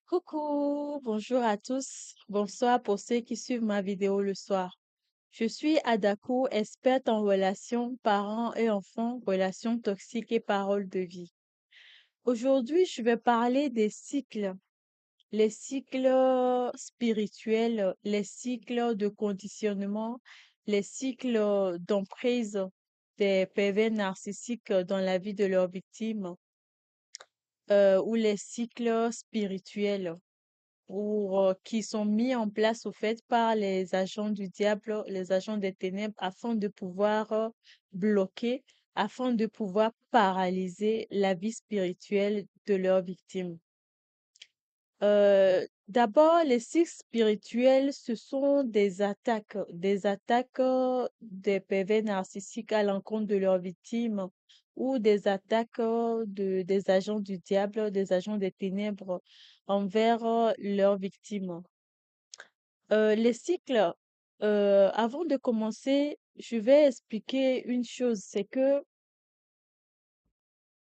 Coucou, bonjour à tous. Bonsoir pour ceux qui suivent ma vidéo le soir. Je suis Adakou, experte en relations parents et enfants, relations toxiques et paroles de vie. Aujourd'hui, je vais parler des cycles, les cycles spirituels, les cycles de conditionnement, les cycles d'emprise des pervers narcissiques dans la vie de leurs victimes, ou les cycles spirituels ou qui sont mis en place au fait par les agents du diable, les agents des ténèbres, afin de pouvoir bloquer, afin de pouvoir paralyser la vie spirituelle de leurs victimes. D'abord, les cycles spirituels, ce sont des attaques des pervers narcissiques à l'encontre de leurs victimes ou des attaques des agents du diable, des agents des ténèbres envers leurs victimes. Les cycles, avant de commencer, je vais expliquer une chose, c'est que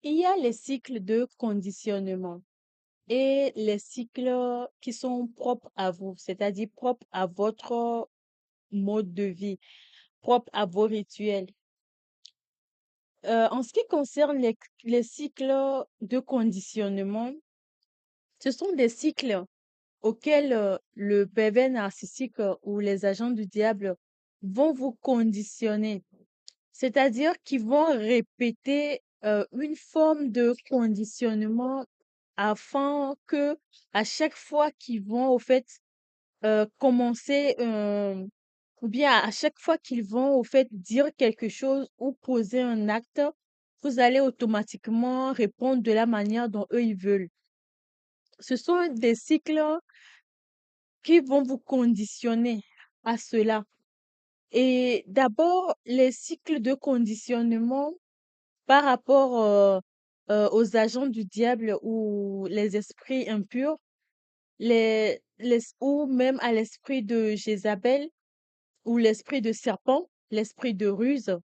il y a les cycles de conditionnement et les cycles qui sont propres à vous, c'est-à-dire propres à votre mode de vie, propres à vos rituels. En ce qui concerne les cycles de conditionnement, ce sont des cycles auxquels le pervers narcissique ou les agents du diable vont vous conditionner. C'est-à-dire qu'ils vont répéter une forme de conditionnement afin que à chaque fois qu'ils vont au fait commencer ou bien à chaque fois qu'ils vont au fait dire quelque chose ou poser un acte, vous allez automatiquement répondre de la manière dont eux ils veulent. Ce sont des cycles qui vont vous conditionner à cela. Et d'abord, les cycles de conditionnement par rapport aux agents du diable ou les esprits impurs, ou même à l'esprit de Jézabel ou l'esprit de serpent, l'esprit de ruse.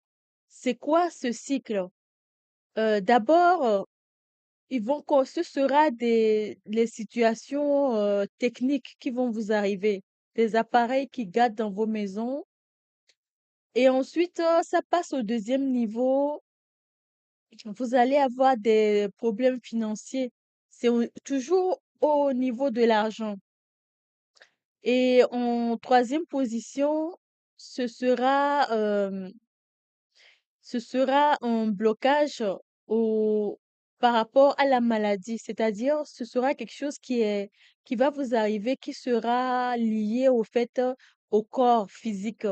C'est quoi ce cycle? D'abord, ce sera les situations techniques qui vont vous arriver, des appareils qui gâtent dans vos maisons. Et ensuite, ça passe au deuxième niveau. Vous allez avoir des problèmes financiers. Toujours au niveau de l'argent. Et en troisième position, ce sera, euh, ce sera un blocage au, par rapport à la maladie. C'est-à-dire, ce sera quelque chose qui va vous arriver, qui sera lié au fait, au corps physique.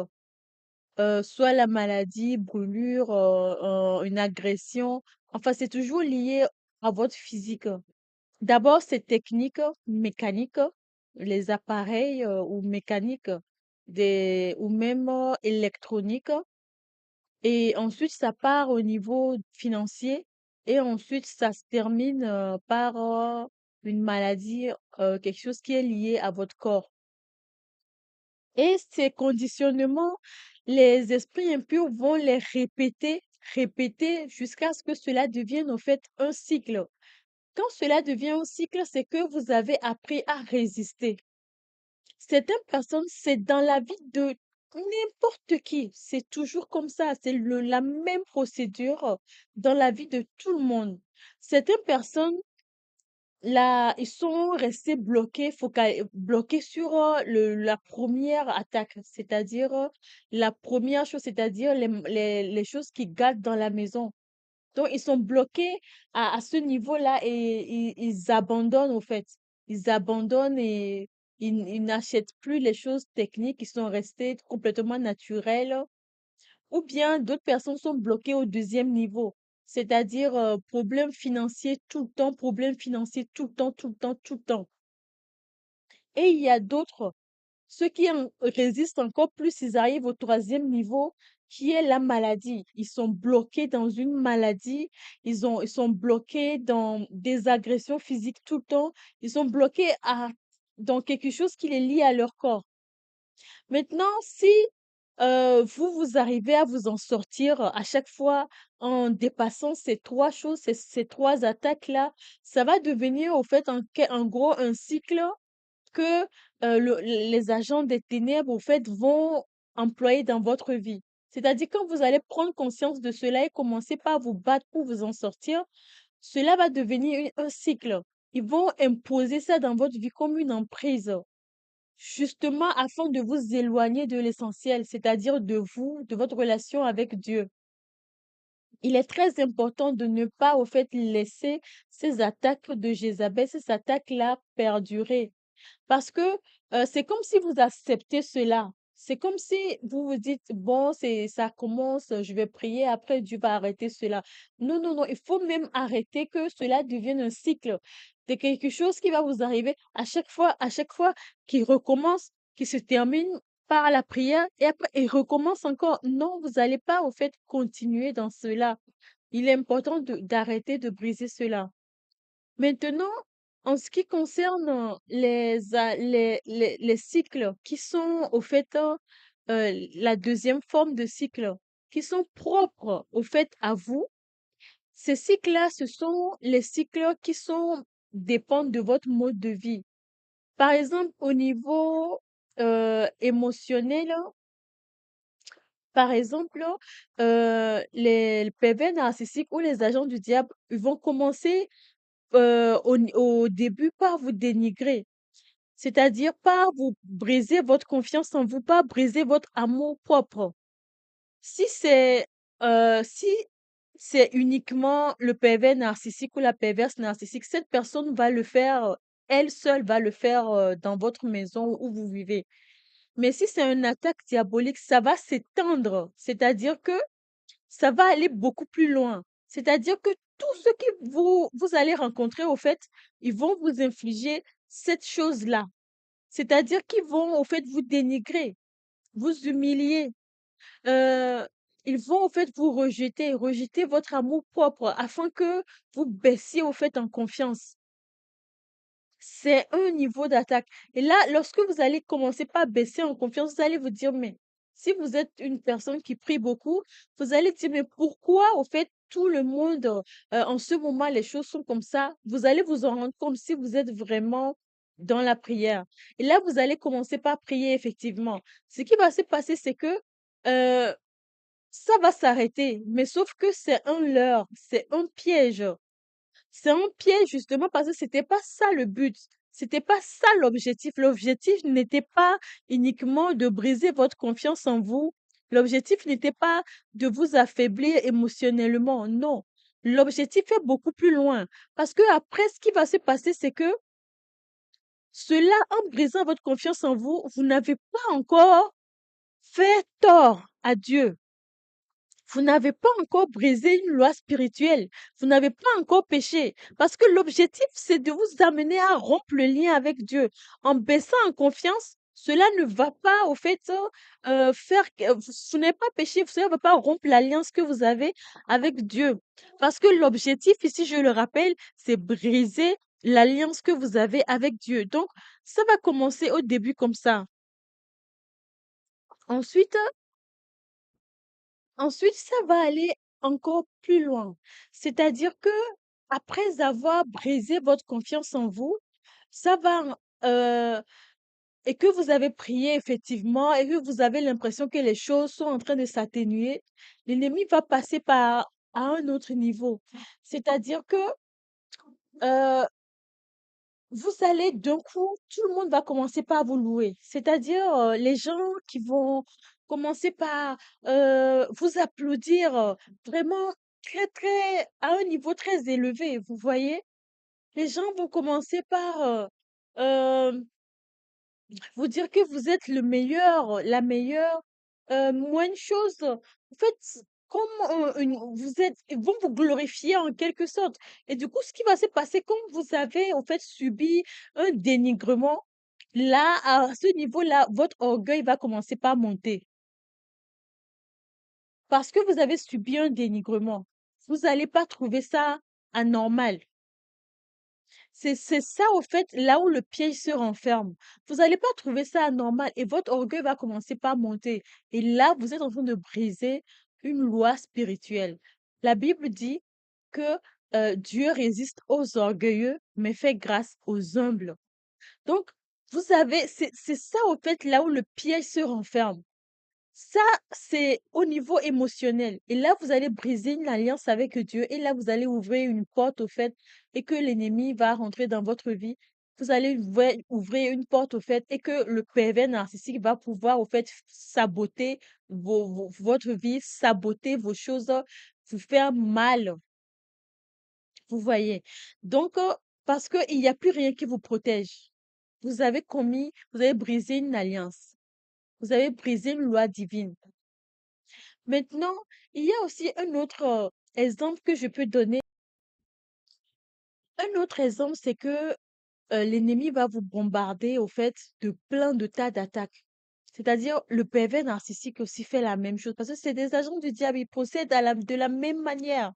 Soit la maladie, brûlure, une agression. Enfin, c'est toujours lié à votre physique. D'abord, c'est technique, mécanique, les appareils ou mécaniques, ou même électroniques. Et ensuite, ça part au niveau financier. Et ensuite, ça se termine par une maladie, quelque chose qui est lié à votre corps. Et ces conditionnements, les esprits impurs vont les répéter, répéter jusqu'à ce que cela devienne en fait un cycle. Quand cela devient un cycle, c'est que vous avez appris à résister. Certaines personnes, c'est dans la vie de n'importe qui. C'est toujours comme ça. C'est la même procédure dans la vie de tout le monde. Certaines personnes, là, ils sont restés bloqués sur la première attaque, c'est-à-dire la première chose, c'est-à-dire les choses qui gâtent dans la maison. Donc, ils sont bloqués à ce niveau-là et ils abandonnent, au fait. Ils abandonnent et ils n'achètent plus les choses techniques, ils sont restés complètement naturels. Ou bien d'autres personnes sont bloquées au deuxième niveau, c'est-à-dire problème financier tout le temps, problème financier tout le temps, tout le temps, tout le temps. Et il y a d'autres, ceux qui résistent encore plus, ils arrivent au troisième niveau, qui est la maladie. Ils sont bloqués dans une maladie, ils sont bloqués dans des agressions physiques tout le temps, ils sont bloqués dans quelque chose qui les lie à leur corps. Maintenant, si vous arrivez à vous en sortir à chaque fois en dépassant ces 3 choses, ces 3 attaques-là, ça va devenir au fait en gros un cycle que, les agents des ténèbres, au fait, vont employer dans votre vie. C'est-à-dire quand vous allez prendre conscience de cela et commencer par vous battre pour vous en sortir, cela va devenir un cycle. Ils vont imposer ça dans votre vie comme une emprise, justement afin de vous éloigner de l'essentiel, c'est-à-dire de vous, de votre relation avec Dieu. Il est très important de ne pas, au fait, laisser ces attaques de Jézabel, ces attaques-là perdurer. Parce que c'est comme si vous acceptez cela. C'est comme si vous vous dites, bon, ça commence, je vais prier, après Dieu va arrêter cela. Non, non, non, il faut même arrêter que cela devienne un cycle. C'est quelque chose qui va vous arriver à chaque fois qui recommence, qui se termine par la prière et après il recommence encore. Non, vous n'allez pas, au fait, continuer dans cela. Il est important d'arrêter de briser cela. Maintenant, en ce qui concerne les cycles qui sont au fait la deuxième forme de cycle, qui sont propres au fait à vous, ces cycles-là, ce sont les cycles qui sont dépendent de votre mode de vie. Par exemple, au niveau émotionnel, par exemple, les pervers narcissiques ou les agents du diable, ils vont commencer au début par vous dénigrer, c'est-à-dire par vous briser votre confiance en vous, par briser votre amour propre. Si si c'est uniquement le pervers narcissique ou la perverse narcissique, cette personne va le faire, elle seule va le faire, dans votre maison où vous vivez. Mais si c'est une attaque diabolique, ça va s'étendre, c'est-à-dire que ça va aller beaucoup plus loin. C'est-à-dire que tous ceux que vous allez rencontrer, au fait, ils vont vous infliger cette chose-là. C'est-à-dire qu'ils vont, au fait, vous dénigrer, vous humilier. Euh, ils vont, au fait, vous rejeter votre amour propre afin que vous baissiez, au fait, en confiance. C'est un niveau d'attaque. Et là, lorsque vous allez commencer par baisser en confiance, vous allez vous dire, mais si vous êtes une personne qui prie beaucoup, vous allez dire, mais pourquoi, au fait, tout le monde, en ce moment, les choses sont comme ça? Vous allez vous en rendre compte si vous êtes vraiment dans la prière. Et là, vous allez commencer par prier, effectivement. Ce qui va se passer, c'est que euh, ça va s'arrêter, mais sauf que c'est un leurre, c'est un piège. C'est un piège justement parce que c'était pas ça le but. C'était pas ça l'objectif. L'objectif n'était pas uniquement de briser votre confiance en vous. L'objectif n'était pas de vous affaiblir émotionnellement. Non. L'objectif est beaucoup plus loin. Parce que après, ce qui va se passer, c'est que cela, en brisant votre confiance en vous, vous n'avez pas encore fait tort à Dieu. Vous n'avez pas encore brisé une loi spirituelle. Vous n'avez pas encore péché. Parce que l'objectif, c'est de vous amener à rompre le lien avec Dieu. En baissant en confiance, cela ne va pas, au fait, faire que vous n'avez pas péché, cela ne va pas rompre l'alliance que vous avez avec Dieu. Parce que l'objectif, ici, je le rappelle, c'est briser l'alliance que vous avez avec Dieu. Donc, ça va commencer au début comme ça. Ensuite, Ensuite, ça va aller encore plus loin. C'est-à-dire que après avoir brisé votre confiance en vous, ça va, et que vous avez prié effectivement et que vous avez l'impression que les choses sont en train de s'atténuer, l'ennemi va passer par à un autre niveau. C'est-à-dire que euh, vous allez d'un coup, tout le monde va commencer par vous louer. C'est-à-dire, les gens qui vont commencer par vous applaudir vraiment très, très, à un niveau très élevé, vous voyez? Les gens vont commencer par euh, vous dire que vous êtes le meilleur, la meilleure. Moi, une chose, en fait, comme vous êtes, ils vont vous glorifier en quelque sorte. Et du coup, ce qui va se passer, quand vous avez en fait subi un dénigrement, là, à ce niveau-là, votre orgueil va commencer par monter. Parce que vous avez subi un dénigrement. Vous n'allez pas trouver ça anormal. C'est ça, au fait, là où le piège se renferme. Vous n'allez pas trouver ça anormal et votre orgueil va commencer par monter. Et là, vous êtes en train de briser une loi spirituelle. La Bible dit que Dieu résiste aux orgueilleux, mais fait grâce aux humbles. Donc, vous avez, c'est ça, au fait, là où le piège se renferme. Ça, c'est au niveau émotionnel. Et là, vous allez briser une alliance avec Dieu. Et là, vous allez ouvrir une porte au fait et que l'ennemi va rentrer dans votre vie. Vous allez ouvrir une porte au fait et que le pervers narcissique va pouvoir au fait saboter votre vie, saboter vos choses, vous faire mal. Vous voyez. Donc, parce qu'il n'y a plus rien qui vous protège. Vous avez brisé une alliance. Vous avez brisé une loi divine. Maintenant, il y a aussi un autre exemple que je peux donner. Un autre exemple, c'est que l'ennemi va vous bombarder au fait de plein de tas d'attaques. C'est-à-dire, le pervers narcissique aussi fait la même chose parce que c'est des agents du diable, ils procèdent de la même manière.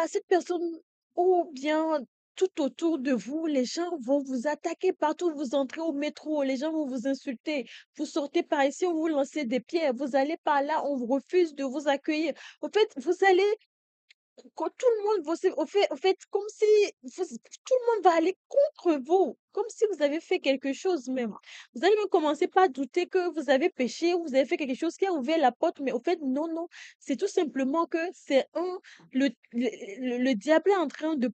Cette personne, ou bien tout autour de vous, les gens vont vous attaquer partout. Vous entrez au métro, les gens vont vous insulter. Vous sortez par ici, on vous lancez des pierres. Vous allez par là, on vous refuse de vous accueillir. Au fait, vous allez quand tout le monde au fait, comme si tout le monde va aller contre vous, comme si vous avez fait quelque chose même. Vous allez même commencer par douter que vous avez péché ou vous avez fait quelque chose qui a ouvert la porte, mais au fait, non, non. C'est tout simplement que le diable est en train de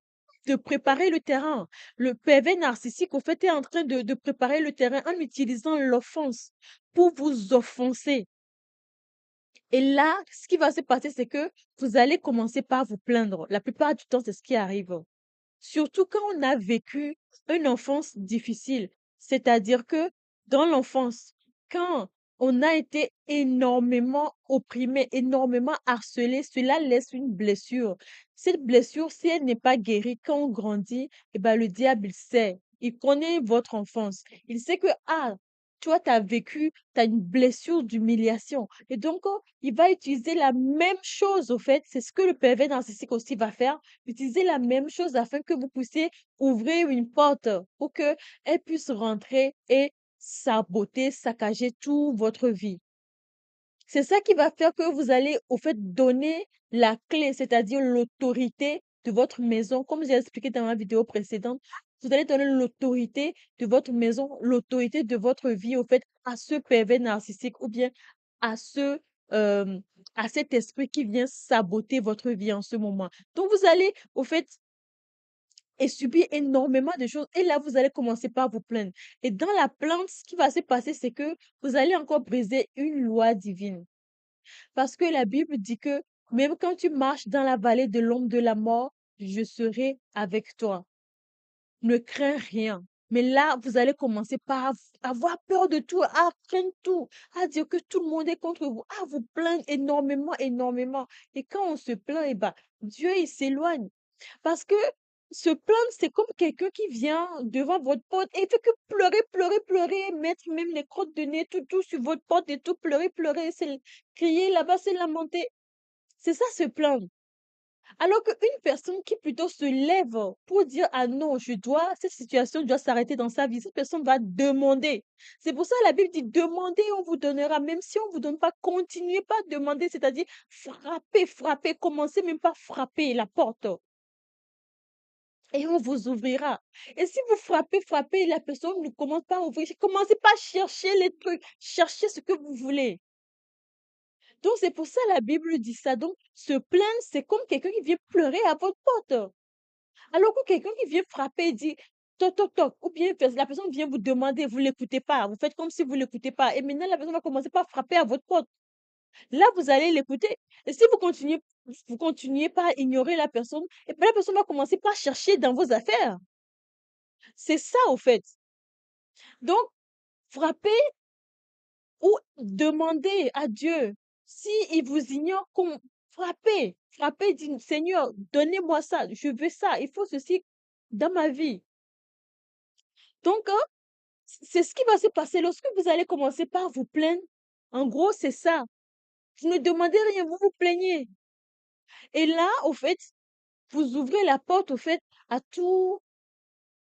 préparer le terrain. Le pervers narcissique, au fait, est en train de préparer le terrain en utilisant l'offense pour vous offenser. Et là, ce qui va se passer, c'est que vous allez commencer par vous plaindre. La plupart du temps, c'est ce qui arrive. Surtout quand on a vécu une enfance difficile. C'est-à-dire que dans l'enfance, quand on a été énormément opprimé, énormément harcelé, cela laisse une blessure. Cette blessure, si elle n'est pas guérie quand on grandit, eh ben, le diable, il sait. Il connaît votre enfance. Il sait que, ah, toi, tu as vécu, tu as une blessure d'humiliation. Et donc, il va utiliser la même chose, au fait. C'est ce que le pervers narcissique aussi va faire. Utiliser la même chose afin que vous puissiez ouvrir une porte pour qu'elle puisse rentrer et saboter, saccager toute votre vie. C'est ça qui va faire que vous allez, au fait, donner la clé, c'est-à-dire l'autorité de votre maison. Comme j'ai expliqué dans ma vidéo précédente, vous allez donner l'autorité de votre maison, l'autorité de votre vie, au fait, à ce pervers narcissique ou bien à euh, à cet esprit qui vient saboter votre vie en ce moment. Donc, vous allez, au fait, et subir énormément de choses. Et là, vous allez commencer par vous plaindre. Et dans la plainte, ce qui va se passer, c'est que vous allez encore briser une loi divine. Parce que la Bible dit que même quand tu marches dans la vallée de l'ombre de la mort, je serai avec toi. Ne crains rien. Mais là, vous allez commencer par avoir peur de tout, à craindre tout, à dire que tout le monde est contre vous, à vous plaindre énormément, énormément. Et quand on se plaint, eh ben, Dieu, il s'éloigne. Parce que se plaindre, c'est comme quelqu'un qui vient devant votre porte et fait que pleurer, pleurer, pleurer, mettre même les crottes de nez tout, tout sur votre porte et tout, pleurer, pleurer, crier là-bas, c'est lamenter. C'est ça, se plaindre. Alors qu'une personne qui plutôt se lève pour dire, ah non, cette situation doit s'arrêter dans sa vie, cette personne va demander. C'est pour ça que la Bible dit, demandez, on vous donnera. Même si on ne vous donne pas, continuez pas à demander, c'est-à-dire frappez, frappez, commencez même pas à frapper la porte et on vous ouvrira. Et si vous frappez, frappez, la personne ne commence pas à ouvrir, commencez pas à chercher les trucs, cherchez ce que vous voulez. Donc, c'est pour ça la Bible dit ça. Donc, se plaindre, c'est comme quelqu'un qui vient pleurer à votre porte. Alors que quelqu'un qui vient frapper et dit toc, toc, toc, ou bien la personne vient vous demander, vous l'écoutez pas, vous faites comme si vous l'écoutez pas. Et maintenant, la personne va commencer par frapper à votre porte. Là, vous allez l'écouter. Et si vous continuez pas à ignorer la personne, et bien la personne va commencer par chercher dans vos affaires. C'est ça, au fait. Donc, frappez ou demandez à Dieu. Si il vous ignore, frappez. Frappez, dites, Seigneur, donnez-moi ça. Je veux ça. Il faut ceci dans ma vie. Donc, c'est ce qui va se passer lorsque vous allez commencer par vous plaindre. En gros, c'est ça. Vous ne demandez rien, vous vous plaignez. Et là, au fait, vous ouvrez la porte, au fait, à tout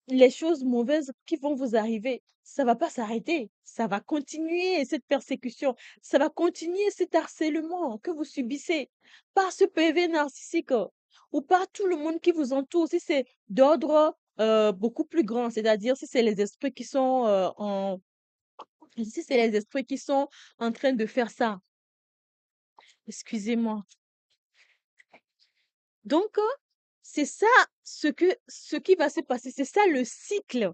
les choses mauvaises qui vont vous arriver, ça va pas s'arrêter. Ça va continuer cette persécution. Ça va continuer cet harcèlement que vous subissez par ce PV narcissique ou par tout le monde qui vous entoure. Si c'est d'ordre beaucoup plus grand, c'est-à-dire si c'est les esprits qui sont si c'est les esprits qui sont en train de faire ça. Excusez-moi. Donc, c'est ça ce qui va se passer. C'est ça le cycle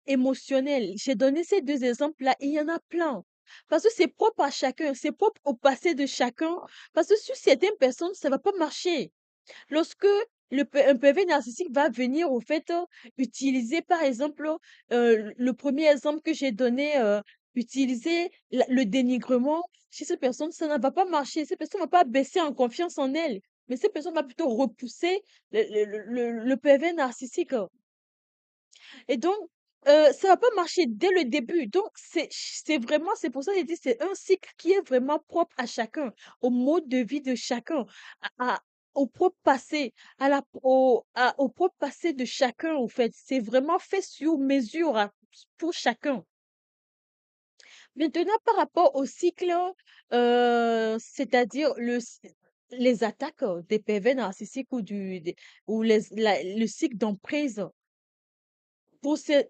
émotionnel. J'ai donné ces deux exemples-là, il y en a plein. Parce que c'est propre à chacun, c'est propre au passé de chacun. Parce que sur certaines personnes, ça va pas marcher. Lorsque un PV narcissique va venir, au fait, utiliser, par exemple, le premier exemple que j'ai donné, utiliser le dénigrement chez cette personne, ça ne va pas marcher. Cette personne ne va pas baisser en confiance en elle. Mais cette personne va plutôt repousser le PV narcissique. Et donc, ça va pas marcher dès le début. Donc, c'est vraiment, c'est pour ça que j'ai dit, c'est un cycle qui est vraiment propre à chacun, au mode de vie de chacun, au propre passé, au propre passé de chacun, en fait. C'est vraiment fait sur mesure pour chacun. Maintenant, par rapport au cycle, c'est-à-dire les attaques des PV narcissiques ou le cycle d'emprise, pour ces,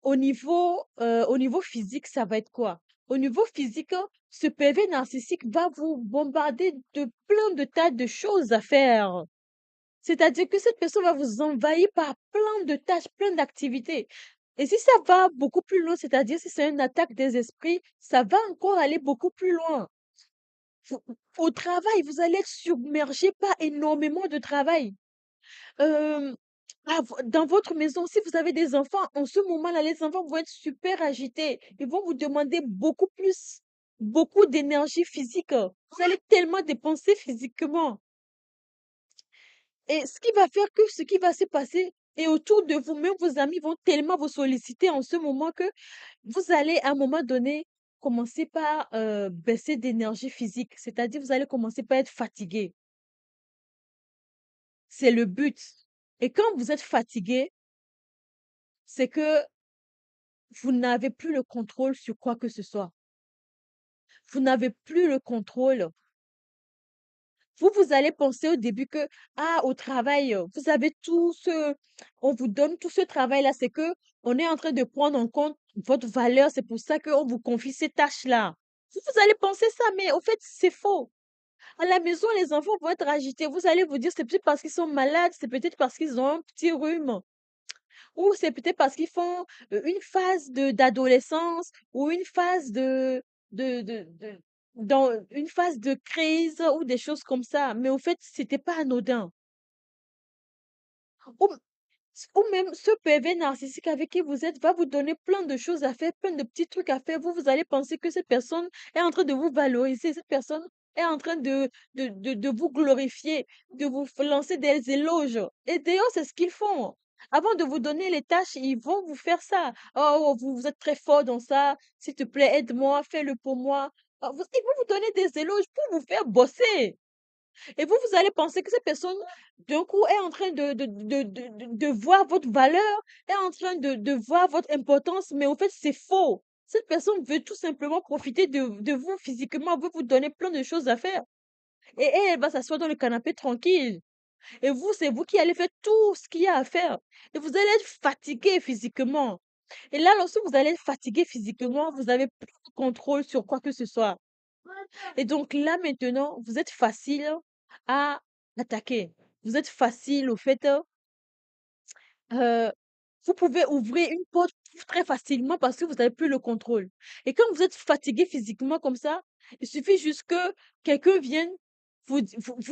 au niveau physique, ça va être quoi? Au niveau physique, ce PV narcissique va vous bombarder de plein de tas de choses à faire. C'est-à-dire que cette personne va vous envahir par plein de tâches, plein d'activités. Et si ça va beaucoup plus loin, c'est-à-dire si c'est une attaque des esprits, ça va encore aller beaucoup plus loin. Vous- Au travail, vous allez être submergé par énormément de travail. Hem, dans votre maison, si vous avez des enfants, en ce moment-là, les enfants vont être super agités. Ils vont vous demander beaucoup d'énergie physique. Vous allez tellement dépenser physiquement. Et ce qui va se passer, et autour de vous, même vos amis vont tellement vous solliciter en ce moment que vous allez, à un moment donné, commencer par baisser d'énergie physique. C'est-à-dire, vous allez commencer par être fatigué. C'est le but. Et quand vous êtes fatigué, c'est que vous n'avez plus le contrôle sur quoi que ce soit. Vous n'avez plus le contrôle. Vous allez penser au début que, ah, au travail, vous avez on vous donne tout ce travail-là, c'est que on est en train de prendre en compte votre valeur, c'est pour ça qu'on vous confie ces tâches-là. Vous allez penser ça, mais au fait, c'est faux. À la maison, les enfants vont être agités. Vous allez vous dire, c'est peut-être parce qu'ils sont malades, c'est peut-être parce qu'ils ont un petit rhume. Ou c'est peut-être parce qu'ils font une phase d'adolescence ou une phase dans une phase de crise ou des choses comme ça. Mais au fait, c'était pas anodin. Ou, ou même ce PV narcissique avec qui vous êtes va vous donner plein de choses à faire, plein de petits trucs à faire. Vous allez penser que cette personne est en train de vous valoriser, cette personne est en train de vous glorifier, de vous lancer des éloges. Et d'ailleurs, c'est ce qu'ils font. Avant de vous donner les tâches, ils vont vous faire ça. Oh, vous êtes très fort dans ça. S'il te plaît, aide-moi, fais-le pour moi. Ils vont vous donner des éloges pour vous faire bosser. Et vous allez penser que cette personne, d'un coup, est en train de voir votre valeur, est en train de voir votre importance, mais au fait, c'est faux. Cette personne veut tout simplement profiter de vous physiquement, veut vous donner plein de choses à faire. Et elle va s'asseoir dans le canapé tranquille. Et vous, c'est vous qui allez faire tout ce qu'il y a à faire. Et vous allez être fatigué physiquement. Et là, lorsque vous allez être fatigué physiquement, vous avez plus de contrôle sur quoi que ce soit. Et donc là, maintenant, vous êtes facile à attaquer. Vous êtes facile au fait, heu, vous pouvez ouvrir une porte très facilement parce que vous avez plus le contrôle. Et quand vous êtes fatigué physiquement comme ça, il suffit juste que quelqu'un vienne vous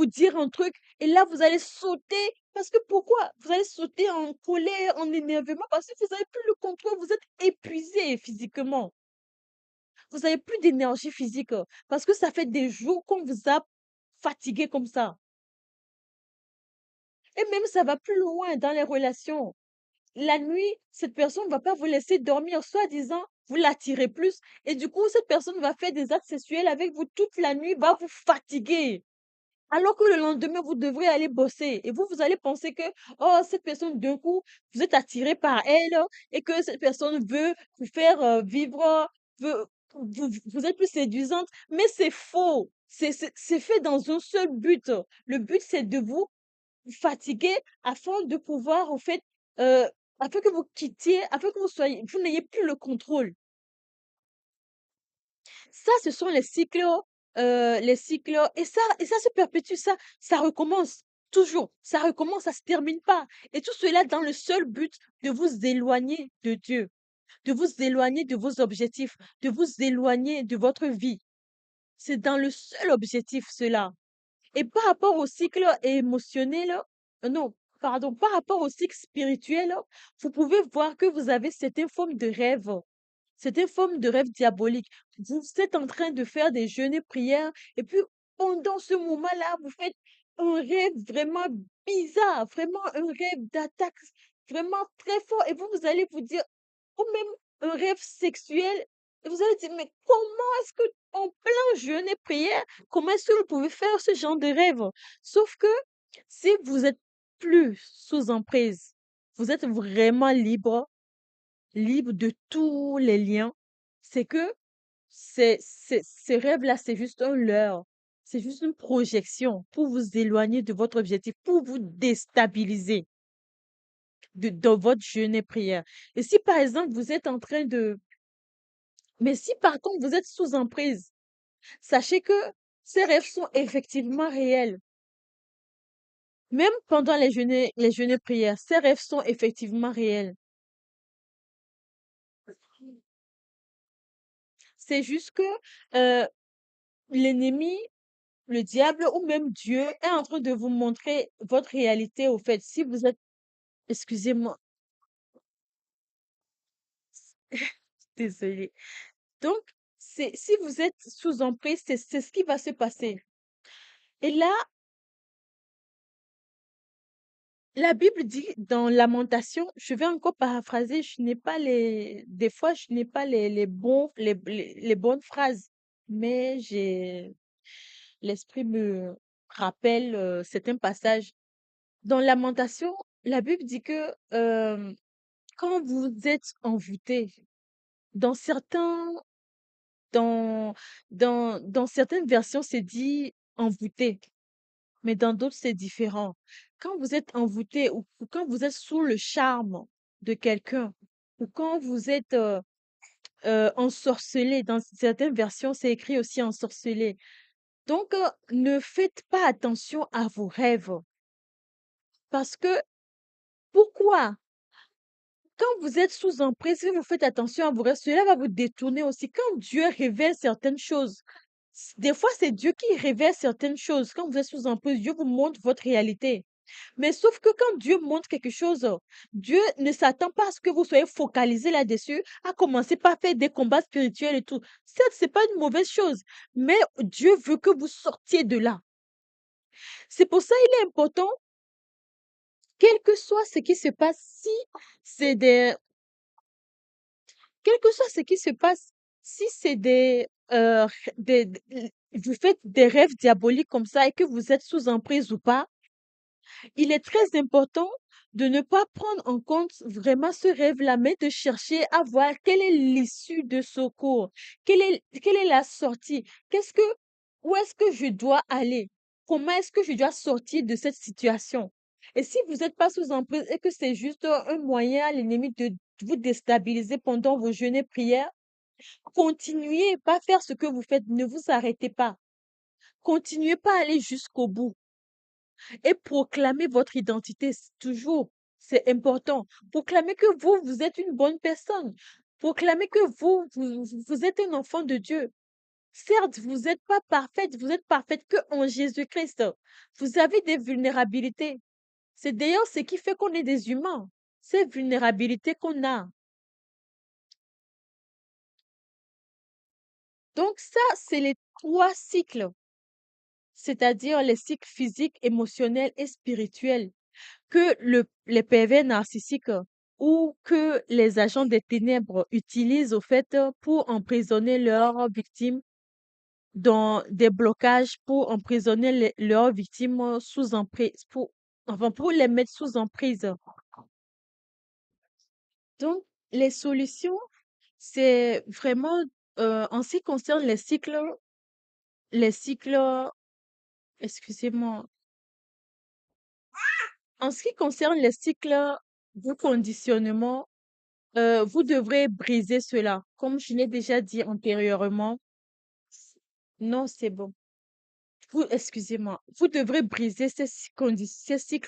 dire un truc et là, vous allez sauter parce que pourquoi? Vous allez sauter en colère, en énervement parce que vous avez plus le contrôle, vous êtes épuisé physiquement. Vous avez plus d'énergie physique, parce que ça fait des jours qu'on vous a fatigué comme ça. Et même ça va plus loin dans les relations. La nuit, cette personne va pas vous laisser dormir, soi-disant, vous l'attirez plus. Et du coup, cette personne va faire des actes sexuels avec vous toute la nuit, va vous fatiguer. Alors que le lendemain, vous devrez aller bosser et vous allez penser que, oh, cette personne, d'un coup, vous êtes attiré par elle et que cette personne veut vous faire vivre, veut, vous êtes plus séduisante. Mais c'est faux. C'est fait dans un seul but. Le but, c'est de vous fatiguer afin de pouvoir, en fait, euh, afin que vous quittiez, afin que vous n'ayez plus le contrôle. Ça, ce sont les cycles, et ça se perpétue, ça recommence toujours, ça recommence, ça se termine pas. Et tout cela dans le seul but de vous éloigner de Dieu, de vous éloigner de vos objectifs, de vous éloigner de votre vie. C'est dans le seul objectif, cela. Et par rapport au cycle émotionnel, non, pardon, par rapport au cycle spirituel, vous pouvez voir que vous avez certaines formes de rêves. C'est une forme de rêve diabolique. Vous êtes en train de faire des jeûnes et prières, et puis pendant ce moment-là, vous faites un rêve vraiment bizarre, vraiment un rêve d'attaque vraiment très fort, et vous allez vous dire, ou même un rêve sexuel, et vous allez dire, mais comment est-ce que, en plein jeûne et prière, comment est-ce que vous pouvez faire ce genre de rêve? Sauf que si vous êtes plus sous emprise, vous êtes vraiment libre de tous les liens, c'est que ces rêves-là, c'est juste un leurre. C'est juste une projection pour vous éloigner de votre objectif, pour vous déstabiliser dans votre jeûne et prière. Et si par exemple vous êtes en train de... Mais si par contre vous êtes sous emprise, sachez que ces rêves sont effectivement réels. Même pendant les jeûnes et prières, ces rêves sont effectivement réels. C'est juste que euh, l'ennemi, le diable ou même Dieu est en train de vous montrer votre réalité au fait. Si vous êtes, excusez-moi, désolée. Donc, si vous êtes sous emprise, c'est ce qui va se passer. Et là, la Bible dit dans Lamentation, je vais encore paraphraser, je n'ai pas des fois, je n'ai pas les bonnes phrases, mais l'esprit me rappelle certains passages. Dans Lamentation, la Bible dit que quand vous êtes envoûté, dans certains, dans certaines versions, c'est dit envoûté, mais dans d'autres, c'est différent. Quand vous êtes envoûté ou quand vous êtes sous le charme de quelqu'un, ou quand vous êtes ensorcelé, dans certaines versions, c'est écrit aussi ensorcelé. Donc, ne faites pas attention à vos rêves. Parce que, pourquoi? Quand vous êtes sous emprise, si vous faites attention à vos rêves, cela va vous détourner aussi. Quand Dieu révèle certaines choses, des fois, c'est Dieu qui révèle certaines choses. Quand vous êtes sous emprise, Dieu vous montre votre réalité. Mais sauf que quand Dieu montre quelque chose, Dieu ne s'attend pas à ce que vous soyez focalisé là-dessus, à commencer par faire des combats spirituels et tout. Certes, c'est pas une mauvaise chose, mais Dieu veut que vous sortiez de là. C'est pour ça il est important, quel que soit ce qui se passe, si c'est des quel que soit ce qui se passe, si c'est vous faites des rêves diaboliques comme ça et que vous êtes sous emprise ou pas, il est très important de ne pas prendre en compte vraiment ce rêve-là, mais de chercher à voir quelle est l'issue de secours, quelle est la sortie, où est-ce que je dois aller, comment est-ce que je dois sortir de cette situation. Et si vous n'êtes pas sous emprise et que c'est juste un moyen à l'ennemi de vous déstabiliser pendant vos jeûnes et prières, continuez pas à faire ce que vous faites, ne vous arrêtez pas. Continuez pas à aller jusqu'au bout et proclamer votre identité toujours. C'est important. Proclamer que vous êtes une bonne personne. Proclamer que vous êtes un enfant de Dieu. Certes, vous n'êtes pas parfaite, vous êtes parfaite que en Jésus-Christ. Vous avez des vulnérabilités. C'est d'ailleurs ce qui fait qu'on est des humains. Ces vulnérabilités qu'on a. Donc ça, c'est les trois cycles, c'est-à-dire les cycles physiques, émotionnels et spirituels que les pervers narcissiques ou que les agents des ténèbres utilisent au fait pour emprisonner leurs victimes dans des blocages pour emprisonner leurs victimes sous emprise, pour les mettre sous emprise. Donc, les solutions, c'est vraiment, en ce qui concerne les cycles, excusez-moi, en ce qui concerne les cycles de conditionnement, vous devrez briser cela. Comme je l'ai déjà dit antérieurement, non, c'est bon. Excusez-moi, vous devrez briser ces cycles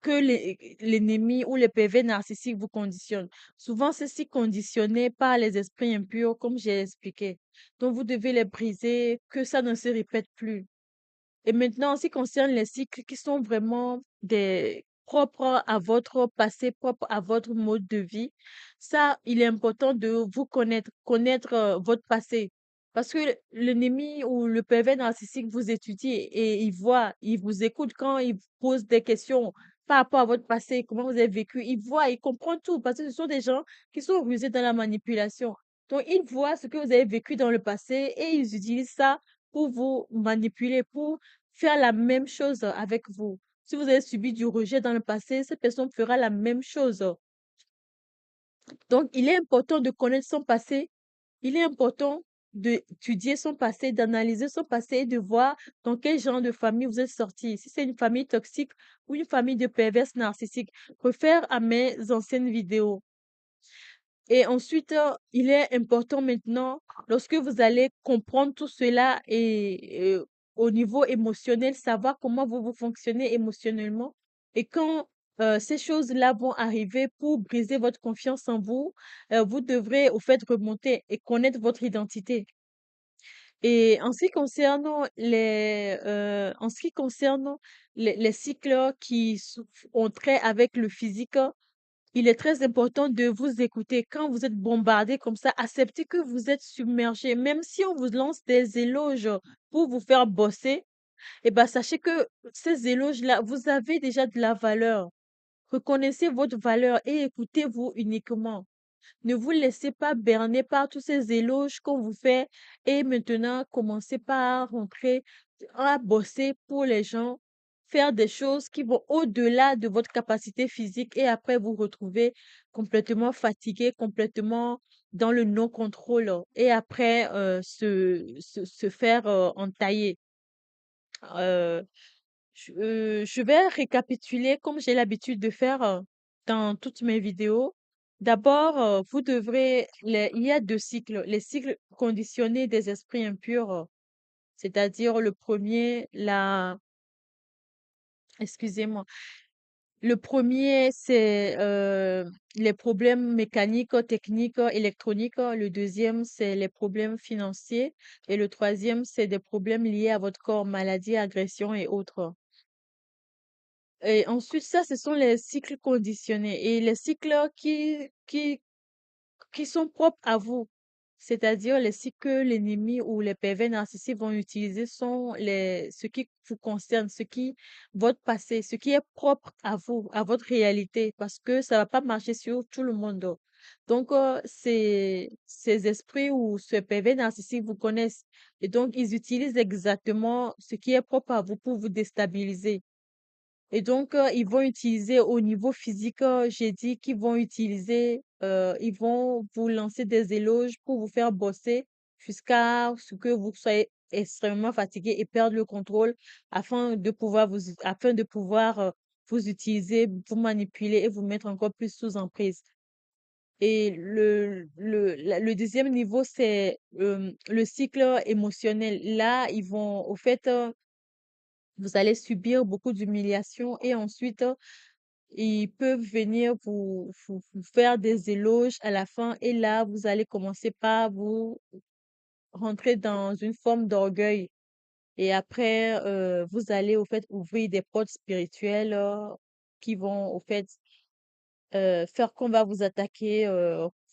que l'ennemi ou les PV narcissiques vous conditionnent. Souvent, c'est si conditionné par les esprits impurs, comme j'ai expliqué. Donc, vous devez les briser, que ça ne se répète plus. Et maintenant, en ce qui concerne les cycles qui sont vraiment des propres à votre passé, propres à votre mode de vie, ça, il est important de vous connaître votre passé. Parce que l'ennemi ou le pervers narcissique vous étudie et il vous écoute quand il vous pose des questions par rapport à votre passé, comment vous avez vécu. Il voit, il comprend tout parce que ce sont des gens qui sont rusés dans la manipulation. Donc, il voit ce que vous avez vécu dans le passé et ils utilisent ça pour vous manipuler, pour faire la même chose avec vous. Si vous avez subi du rejet dans le passé, cette personne fera la même chose. Donc, il est important de connaître son passé. Il est important d'étudier son passé, d'analyser son passé et de voir dans quel genre de famille vous êtes sorti. Si c'est une famille toxique ou une famille de perverses narcissiques, réfère à mes anciennes vidéos. Et ensuite, il est important maintenant, lorsque vous allez comprendre tout cela et au niveau émotionnel, savoir comment vous fonctionnez émotionnellement. Et quand ces choses-là vont arriver pour briser votre confiance en vous, vous devrez au fait remonter et connaître votre identité. Et en ce qui concerne en ce qui concerne les cycles ont trait avec le physique, il est très important de vous écouter. Quand vous êtes bombardé comme ça, acceptez que vous êtes submergé. Même si on vous lance des éloges pour vous faire bosser, eh ben, sachez que ces éloges-là, vous avez déjà de la valeur. Reconnaissez votre valeur et écoutez-vous uniquement. Ne vous laissez pas berner par tous ces éloges qu'on vous fait et maintenant commencez par rentrer à bosser pour les gens, faire des choses qui vont au-delà de votre capacité physique et après vous retrouver complètement fatigué, complètement dans le non-contrôle et après se faire entailler. Euh, je vais récapituler comme j'ai l'habitude de faire dans toutes mes vidéos. D'abord, il y a deux cycles. Les cycles conditionnés des esprits impurs, c'est-à-dire le premier, excusez-moi, le premier, c'est les problèmes mécaniques, techniques, électroniques. Le deuxième, c'est les problèmes financiers. Et le troisième, c'est des problèmes liés à votre corps, maladies, agressions et autres. Et ensuite, ça, ce sont les cycles conditionnés et les cycles qui sont propres à vous. C'est-à-dire les cycles que l'ennemi ou les pervers narcissiques vont utiliser sont ce qui vous concerne, votre passé, ce qui est propre à vous, à votre réalité, parce que ça va pas marcher sur tout le monde. Donc, ces esprits ou ce pervers narcissique vous connaissent. Et donc, ils utilisent exactement ce qui est propre à vous pour vous déstabiliser. Et donc, ils vont utiliser au niveau physique, j'ai dit qu'ils vont utiliser, ils vont vous lancer des éloges pour vous faire bosser jusqu'à ce que vous soyez extrêmement fatigué et perdre le contrôle afin de pouvoir vous utiliser, vous manipuler et vous mettre encore plus sous emprise. Et le deuxième niveau, c'est le cycle émotionnel. Là, au fait, vous allez subir beaucoup d'humiliation et ensuite, ils peuvent venir vous faire des éloges à la fin et là, vous allez commencer par vous rentrer dans une forme d'orgueil. Et après, vous allez au fait ouvrir des portes spirituelles qui vont au fait faire qu'on va vous attaquer.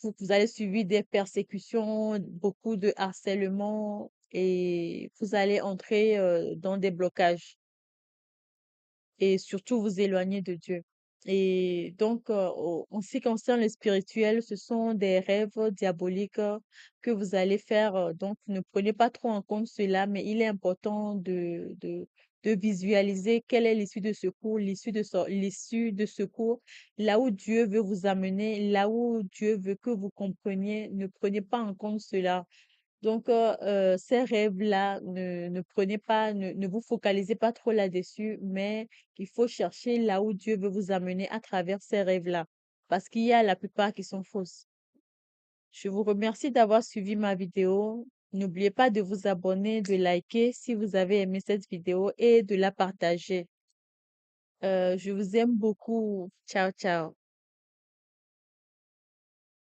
Vous allez subir des persécutions, beaucoup de harcèlement et vous allez entrer dans des blocages et surtout vous éloigner de Dieu. Et donc, en ce qui concerne le spirituel, ce sont des rêves diaboliques que vous allez faire. Donc, ne prenez pas trop en compte cela, mais il est important de visualiser quelle est l'issue de secours, l'issue de secours, là où Dieu veut vous amener, là où Dieu veut que vous compreniez. Ne prenez pas en compte cela. Donc, ces rêves-là, ne prenez pas, ne vous focalisez pas trop là-dessus, mais il faut chercher là où Dieu veut vous amener à travers ces rêves-là, parce qu'il y a la plupart qui sont fausses. Je vous remercie d'avoir suivi ma vidéo. N'oubliez pas de vous abonner, de liker si vous avez aimé cette vidéo et de la partager. Je vous aime beaucoup. Ciao, ciao.